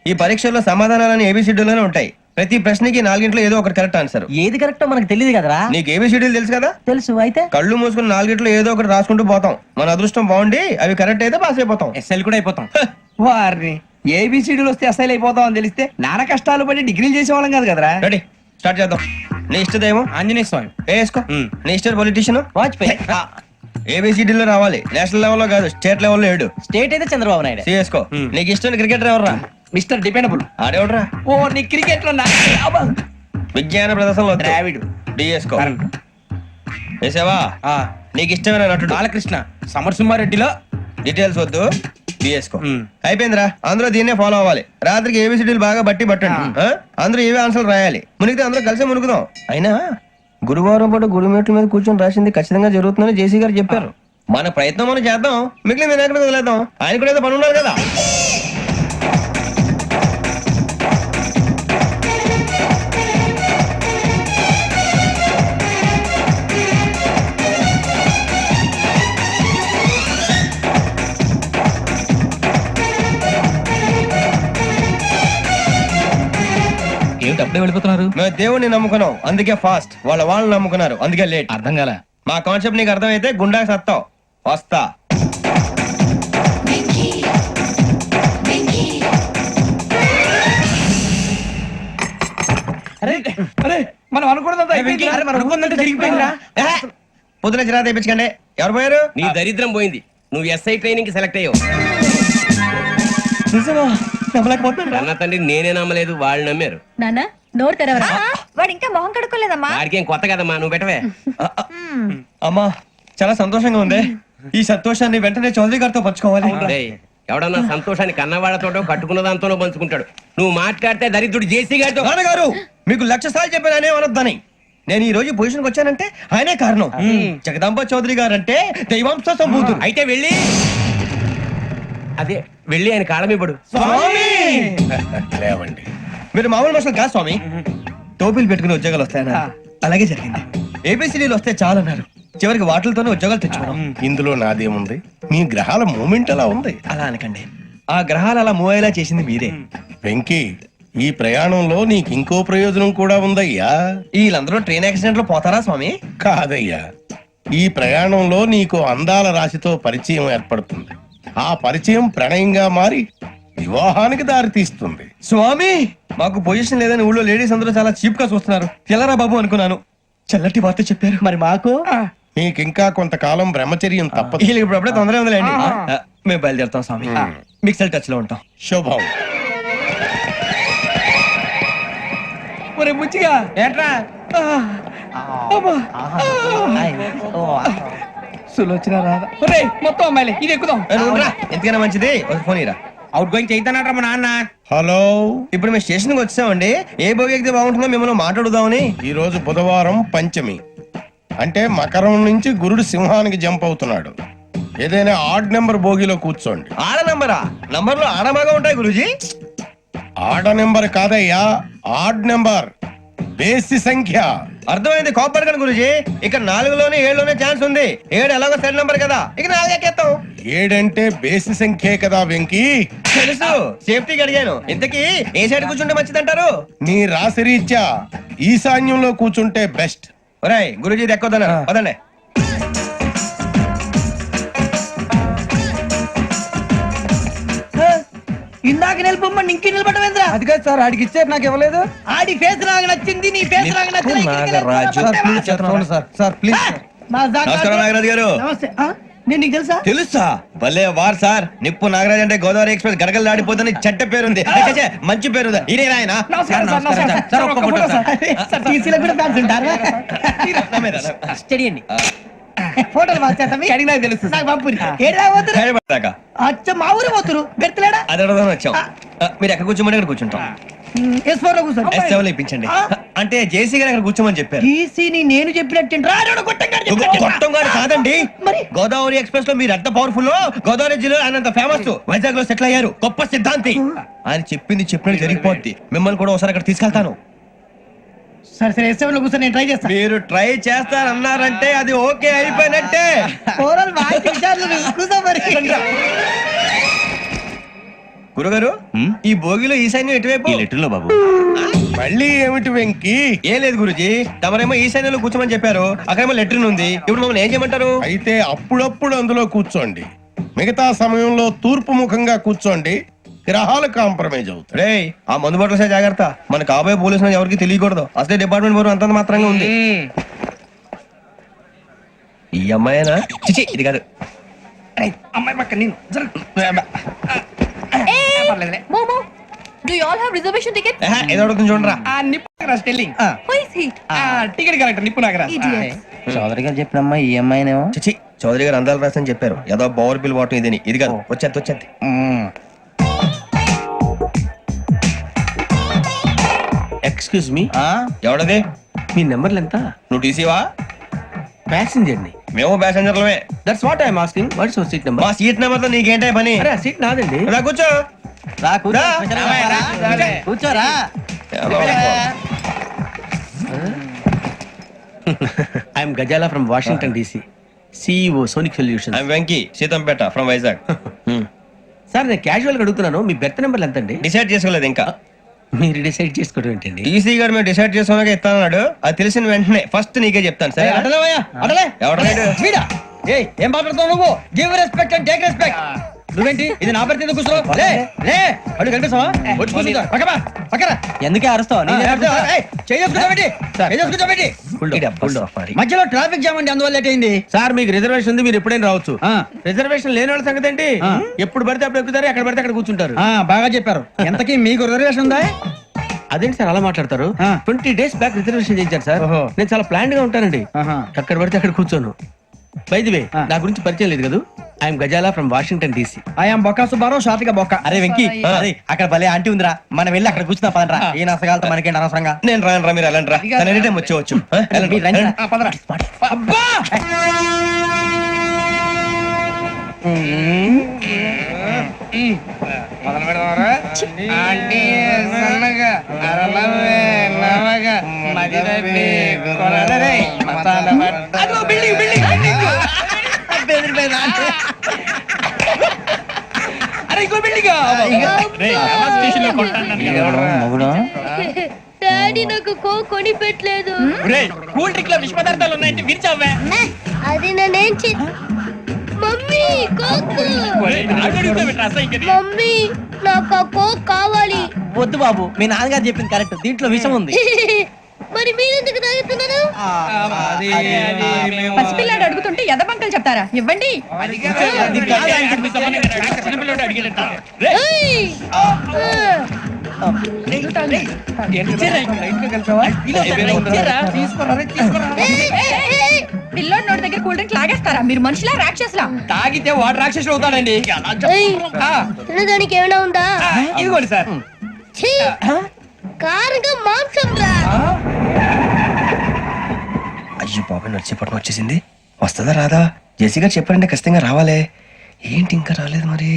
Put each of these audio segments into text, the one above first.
ఈ పరీక్షల్లో సమాధానాలని ఏబిసిడ్యూల్లోనే ఉంటాయి. ప్రతి ప్రశ్నకి 4 ఏదో ఒకటి కరెక్ట్ ఆన్సర్. ఏది కరెక్టో మనకు తెలియదు కదరా. నీకు ఏబిసిడ్యూల్ తెలుసు కదా? తెలుసు. అయితే కళ్ళు మూసుకుని 4 ఏదో ఒకటి రాసుకుంటూ పోతాం. మన అదృష్టం బాగుండి అవి కరెక్ట్ అయితే పాస్ అయిపోతాం. ఎస్ఎల్ కూడా అయిపోతాం. వారిని ఏబిసిడీలు వస్తే ఎస్ఐలు అయిపోతాం అని తెలిస్తే నాన్న కష్టాలు పడి డిగ్రీలు చేసేవాళ్ళం కాదు కదరా. రెడీ, స్టార్ట్ చేద్దాం. నీ ఇష్టదేమో ఆంజనేయ స్వామి. వేసుకో. నీ ఇష్ట పొలిటీషియన్ వాజ్పేయి. ఏబిసిడీలో రావాలి. నేషనల్ లెవెల్లో కాదు, స్టేట్ లెవెల్లో 7. స్టేట్ అయితే చంద్రబాబు నాయుడు. సిఎస్కో. నీకు ఇష్టం క్రికెటర్ ఎవర్రా? Mister dependable. ఆడేవడరా? ఓ నీ క్రికెట్ లో విజ్ఞాన ప్రదర్శనలో ద్రావిడు. డిఎస్కో. వేసావా? నీకు ఇష్టమైన నటుడు? బాలకృష్ణ. సమర్ సుమారెడ్డిలో డీటెయిల్స్ వద్దు, డిఎస్కో. అయిపోయిందిరా. అందరూ దీన్నే ఫాలో అవ్వాలి. రాత్రికి ఏబిసిడీలు బాగా బట్టి పట్టండి. అందరూ ఏవే ఆన్సర్లు రాయాలి. మునిగితే అందరూ కలిసి మునుగుదాం. అయినా గురువారం పాటు గురుమేట్ల మీద కూర్చొని రాసింది ఖచ్చితంగా జరుగుతుందని జేసీ గారు చెప్పారు. మన ప్రయత్నం మనం చేద్దాం, మిగిలిన వినాయకుడి మీద వదిలేద్దాం. ఆయన కూడా ఏదో పని ఉన్నారు కదా. ఏమిటి అప్పుడే వెళ్ళిపోతున్నారు? మేము దేవుడిని నమ్ముకున్నాం, అందుకే ఫాస్ట్. వాళ్ళని నమ్ముకున్నారు, అందుకే లేట్. అర్థం కాల. మా కాన్సెప్ట్ నీకు అర్థమైతే గుండా సత్తావు. వస్తా. మనం అనుకున్నదంతా జరిగిపోయిందిరా. పొద్దున చిరా తెప్పించకండి. ఎవరు పోయారు? నీ దరిద్రం పోయింది. నువ్వు ఎస్ఐ ట్రైనింగ్ కి సెలెక్ట్ అయ్యావు. అన్న తండ్రి నేనే నమ్మలేదు, వాళ్ళు నమ్మారు. నాన్న నోరు తెరవరా. వాడు ఇంకా మొహం కడుక్కోలేదమ్మా. వాడికి ఏం కొత్త కదమ్మా, నువ్వు పెట్టవే. అమ్మా చాలా సంతోషంగా ఉంది. ఈ సంతోషాన్ని వెంటనే చౌదరి గారితో పంచుకోవాలి. డేయ్, ఎవడన్నా సంతోషాన్ని కన్నవాళ్లతోటో కట్టుకున్న దాంతోనో పంచుకుంటాడు. నువ్వు మాట్లాడితే దరిద్రుడు జేసీ గారితో. నాన్నగారు మీకు 1,00,000 సార్లు చెప్పాను అనొద్దని. నేను ఈ రోజు పొజిషన్కి వచ్చానంటే ఆయనే కారణం. జగదాంబ చౌదరి గారు అంటే దైవాంశ సంభూతుడు. అయితే వెళ్ళి అదే వెళ్ళి ఆయన కాళ్ళమివ్వడు. లేవండి, మీరు మామూలు మనుషులు కాదు స్వామి. టోపీలు పెట్టుకుని ఉద్యోగాలు వస్తాయన్నా, అలాగే జరిగింది. ఏబిసిడీలు వస్తే చాలన్నారు, చివరికి వాటిలతోనే ఉద్యోగాలు తెచ్చుకున్నాం. ఇందులో నాదేముంది? మీ గ్రహాల మూమెంట్ అలా ఉంది. అలా అనకండి, ఆ గ్రహాలు అలా మూవ్ అయ్యేలా చేసింది మీరే. వెంకీ, ఈ ప్రయాణంలో నీకు ఇంకో ప్రయోజనం కూడా ఉందయ్యా. వీళ్ళందరూ ట్రైన్ యాక్సిడెంట్ లో పోతారా స్వామి? కాదయ్యా, ఈ ప్రయాణంలో నీకు అందాల రాశితో పరిచయం ఏర్పడుతుంది. ఆ పరిచయం ప్రణయంగా మారి వివాహానికి దారితీస్తుంది. స్వామి మాకు పొజిషన్ లేదని ఊళ్ళో లేడీస్ అందరూ చాలా చీప్ గా చూస్తున్నారు. ఎలారా బాబు అనుకున్నాను. చల్లటి వార్త చెప్పారు. మరి మాకు నీకింకా కొంతకాలం బ్రహ్మచర్యం తప్పదు. వీళ్ళకి ఇప్పుడు అప్పుడే తొందరగా ఉందిలేండి. మేము బయలుదేరుతాం స్వామి. మిక్సెల్ టచ్ లో ఉంటాం. శుభం. ఒరే బుచ్చిగా ఏట్రా సులోచన రాదా? ఒరే మొత్తం అమ్మాయిలే, ఇది ఎక్కుదాం. ఎందుకైనా మంచిది ఒక ఫోన్ ఇరా. అవుట్ గోయింగ్ చేద్దానట్రా మా నాన్న. హలో, ఇప్పుడు మేము స్టేషన్ కి వచ్చామండి. ఏ బోగి ఎక్కితే బాగుంటుందో మిమ్మల్ని మాట్లాడుదామని. ఈ రోజు బుధవారం పంచమి, అంటే మకరం నుంచి గురుడు సింహానికి జంప్ అవుతున్నాడు. ఏదైనా ఆడ్ నెంబర్ బోగిలో కూర్చోండి. ఆడ నంబరా? నంబర్లో ఆడ బాగా ఉంటాయి గురూజీ. ఆడ నెంబర్ కాదయ్యా, ఆడ్ నెంబర్, బేసి సంఖ్య. అర్థమైంది. కాపర్ కానీ గురూజీ, ఇక్కడ 4లోనే 7లోనే ఛాన్స్ ఉంది. 7 ఎలాగో సెడ్ నంబర్ కదా, ఇక 4 ఎక్కేస్తాం. 7 అంటే బేసి సంఖ్యే కదా వెంకీ. తెలుసు, సేఫ్టీకి అడిగాను. ఇంతకీ ఏ సైడ్ కూర్చుంటే మంచిదంటారు? నీ రాశి రీత్యా ఈశాన్యంలో కూర్చుంటే బెస్ట్. ఒరేయ్ గురూజీ దెక్కొద్దన పదండి. ఇందాక నిలబొమ్మని ఇంకే నిలబడమేంద్రా? అది కాదు సార్, ఆడికి ఇచ్చారు, నాకు ఇవ్వలేదు. ఆడి ఫేస్ నాకు నచ్చింది, నీ ఫేస్ నాకు నచ్చింది. Sir please. నమస్కారం నాగరాజు గారు. నమస్తే. నేను నీకు తెలుసా? తెలుసా? భలే వార్ సార్. నిప్పు నాగరాజ్ అంటే గోదావరి ఎక్స్ప్రెస్ గడగలు దాడిపోతుంది చెడ్డ పేరుంది. మంచి పేరు ఇదే ఆయన. స్టడీ అండి. ఫోటోలు అడిగినా తెలుసు. నాకు పంపురి. అచ్చ మా ఊరు పోతురు బెర్తలేడా? అది అడగదామని వచ్చాం. మీరు ఎక్కడ కూర్చోమని అక్కడ కూర్చుంటాం. S4 లో కూర్చోండి. S7 లో ఇప్పించండి. అంటే జేసీ గారు అక్కడ కూర్చోమని చెప్పారు. టీసీని నేను చెప్పినట్టు గొట్టం గారు కాదండి. మరి గోదావరి ఎక్స్ప్రెస్ లో మీరు ఎంత పవర్ఫుల్, గోదావరి జిల్లా ఆయన ఫేమస్. వైజాగ్ లో సెటిల్ అయ్యారు, గొప్ప సిద్ధాంతి. ఆయన చెప్పింది చెప్పినట్టు జరిగిపోద్ది. మిమ్మల్ని కూడా ఒకసారి అక్కడ తీసుకెళ్తాను. సరే సరే S7 లో కూర్చొని నేను ట్రై చేస్తాను. మీరు ట్రై చేస్తారన్నారంటే అది ఓకే అయిపోయినట్టే. గురుగారు ఈ భోగిలో ఈశాన్యం ఎటువైపు లెటర్లో బాబు. మళ్ళీ ఏమిటి వెంకీ? ఏం లేదు గురుజీ, తమరేమో ఈశాన్యంలో కూర్చోమని చెప్పారు, అక్కడేమో లెట్రిన్ ఉంది. ఇప్పుడు మమ్మల్ని ఏం చేయమంటారు? అయితే అప్పుడప్పుడు అందులో కూర్చోండి, మిగతా సమయంలో తూర్పు ముఖంగా కూర్చోండి. గ్రహాలు కాంప్రమైజ్ అవుతాయి. రే ఆ మందు బట్టలసే జాగ్రత్త, మన కాబోయే పోలీసులు ఎవరికి తెలియకూడదు. అసలే డిపార్ట్మెంట్ బోర్ అంతంత మాత్రంగా ఉంది. ఈ అమ్మాయినా? చిచి ఇది కాదు. అమ్మాయి పక్క నేను Momo, do you all have reservation tickets? ఏదో అడుగుతుంది చూడరా. నిప్పు Nagaraj telling Who is he? Ticket collector నిప్పు నాగరాజ్. Idiots. చౌదరి గారు చెప్పినమ్మా ఈ అమ్మాయినేమో. చిచి చౌదరి గారు అందాలు రాసని చెప్పారు, ఏదో బోర్ బిల్ వాటం ఇదని. ఇది కాదు, వచ్చేది. Excuse me, ఎవడది? మీ నెంబర్లు ఎంత? నువ్వు టీసీవా? ప్యాసింజర్ ని. మేము ప్యాసెంజర్లమే. That's what I'm asking. What's your seat number? మా సీట్ నెంబర్ తో నీకేంటే పని? అరే ఆ సీట్ నాదండి. రా కూర్చో. రా. కూర్చోరా. I'm Gazala from Washington DC, CEO Sonic Solution. I'm Venky, Seethampeta from Vizag. Sir నేను క్యాజువల్ గా అడుగుతున్నాను, మీ బెర్త్ నెంబర్లు ఎంత అండి? డిసైడ్ చేసుకోలేదు ఇంకా. మీరు డిసైడ్ చేసుకోవడం ఏంటండి? టీసీ గారు మేము డిసైడ్ చేసుకున్నాక ఇస్తానన్నాడు. అది తెలిసిన వెంటనే ఫస్ట్ నీకే చెప్తాను. సరే వీడా? ఏయ్, ఏం మాట్లాడుతావు నువ్వు? Give respect and take respect. నువ్వేంటి ఇది నా పరిస్థితి కూర్చో. లే లే, అడుగు కనిపిస్తావా? వచ్చి కూర్చో. పక్కరా. ఎందుకే అరుస్తావు? మధ్యలో ట్రాఫిక్ జామ్ అండి, అందువల్ల లేట్ అయింది. సార్ మీకు రిజర్వేషన్ ఉంది, మీరు ఎప్పుడైనా రావచ్చు. రిజర్వేషన్ లేని వాళ్ళ సంగతి ఏంటి? ఎప్పుడు పడితే అప్పుడు ఎక్కుతారు, ఎక్కడ పడితే అక్కడ కూర్చుంటారు. బాగా చెప్పారు. ఎంతకీ మీకు రిజర్వేషన్ ఉందా? అదేంటి సార్ అలా మాట్లాడతారు? 20 days బ్యాక్ రిజర్వేషన్ చేయించారు సార్. ఓహో. నేను చాలా ప్లాన్డ్ గా ఉంటానండి, ఎక్కడ పడితే అక్కడ కూర్చోను. బై ది వే, నా గురించి పరిచయం లేదు కదా, I'm Gazala from Washington DC. I'm Bokka Subbarao, షాతిక బొక్క. అరే వెంకీ, అక్కడ భలే ఆంటీ ఉందిరా, మనం వెళ్ళి అక్కడ కూర్చున్నా పదరా. ఏ నసగాలతో మనకేంటి అనవసరంగా. నేను రాను రా, మీరు వెళ్ళండి రా. తను ఎనీ టైం వచ్చేవచ్చు. అబ్బా మొదలు పెడదామరా? ఆంటీ సన్నగా అరలవే నవగా మదిరపి కొరడరే మసాలా పట్ట. అదిగో బిల్డింగ్ అరే ఇంకో బిల్డింగ్. డాడీ నాకు కొని పెట్టలేదు. కూల్ డ్రింక్ లో విష పదార్థాలు ఉన్నాయంటే విరిచావే. అది నేనేం మమ్మీ కోక్. మమ్మీ నాకు ఆ కోక్ కావాలి. వద్దు బాబు, మీ నాన్నగారు చెప్పింది కరెక్ట్, దీంట్లో విషయం ఉంది. మరి మీరెందుకు తాగుతున్నారు? పసిపిల్లాడు అడుగుతుంటే ఎదబంకలు చెప్తారా? ఇవ్వండి. ఏయ్! పిల్లోడి నోటి దగ్గర కూల్ డ్రింక్ లాగేస్తారా? మీరు మనుషులా రాక్షసులా? తాగితే వాడు రాక్షసుడు అవుతాడండి. ఏయ్! తినడానికి ఏమైనా ఉందా? ఇదిగోండి సార్. ఛీ! కారంగా మాంసం రా. అయ్యో బాబాయ్, నడిచేపట్నం వచ్చేసింది. వస్తుందా రాదా? జేసీ గారు చెప్పారంటే ఖచ్చితంగా రావాలే. ఏంటి ఇంకా రాలేదు మరి?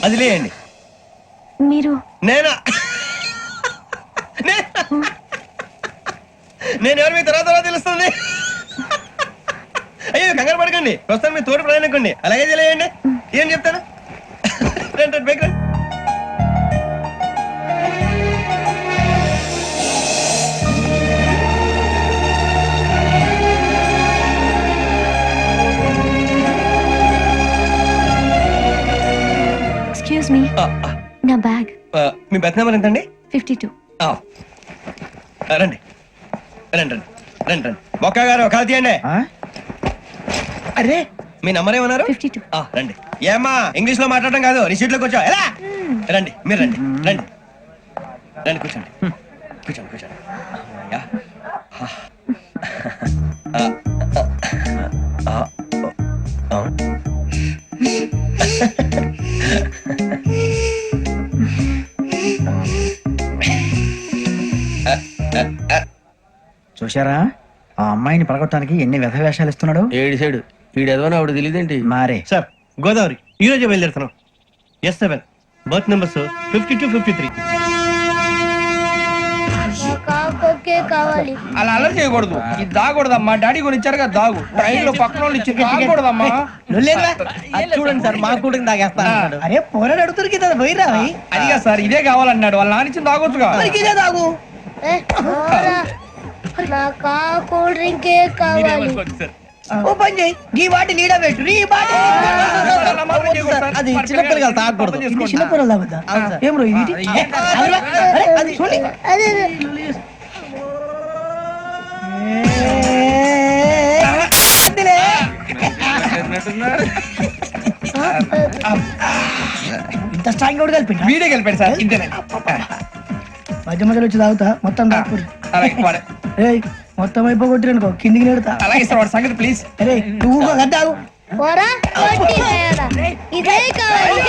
అది లేయండి. మీరు నేనా? నేను ఎవరు మీ తర్వాత తెలుస్తుంది. అయ్యో కంగారు పడకండి, ప్రస్తుతం మీ తోటి ప్రయాణకండి. అలాగే తెలియండి. ఏం చెప్తాను? రండి బైక్ రండి. ఎక్స్క్యూజ్ మీ, నా బ్యాగ్. మీ బెత్ నెంబర్ ఎంతండి? 52. రండి రండి రండి రండి రండి. బొక్క గారు కాల్ తీయండి. అరే మీ నంబర్ ఏమన్నారు 52. రండి ఏమ్మా ఇంగ్లీష్ లో మాట్లాడడం కాదు నీ సీట్లో కూర్చో ఎలా రండి మీరు రండి రండి రండి కూర్చోండి కూర్చోండి కూర్చోండి యా. ఆ. చూశారా ఆ అమ్మాయిని పడగొట్టడానికి ఎన్ని వ్యధ వేషాలు ఇస్తున్నాడు. ఏడు సైడు వీడు ఏదో ఆవిడ తెలియదేంటి. మారే సార్ గోదావరి ఈ రోజే బయలుదేరుతున్నాం S7 బర్త్ నెంబర్స్ 52-53. కాకొక్కే కావాలి. అలా అలర్ చేయకూడదు ఇది దాగకూడదమ్మా డాడీ కొని ఇచ్చారు కదా దాగు ట్రైన్ లో పక్కన వాళ్ళు ఇచ్చి దాగకూడదమ్మా. చూడండి సార్ మా కూడా తాగేస్తా. అరే పోరాడు అడుగుతారు కదా పోయిరా అదిగా సార్ ఇదే కావాలన్నాడు వాళ్ళ నానిచ్చింది తాగొచ్చుగా. ఇదే తాగు. ఏ, పోరా. నాకు ఆ కూల్ డ్రింకే కావాలి. ఓ పని చేయి ఈ వాటి లీడ పెట్టు ఈ వాటి అది చిన్నపిల్లలు తాగకూడదు. చిన్నపిల్లలు తాగుతా ఏం రో ఇది అది చూడండి. అదే ఇంత స్ట్రాంగ్ కూడా కలిపి వీడే కలిపాడు సార్ ఇంతేనే. మధ్య మధ్యలో వచ్చి తాగుతా మొత్తం తాగుతుంది మొత్తం అయిపోగొట్టిరనుకో కిందికి నేడుతా. అలాగే సార్ వాడి సంగతి ప్లీజ్. అరే నువ్వు కదా తాగు. పోరా, వడ్డీ తయారా. ఇదే కావాలి.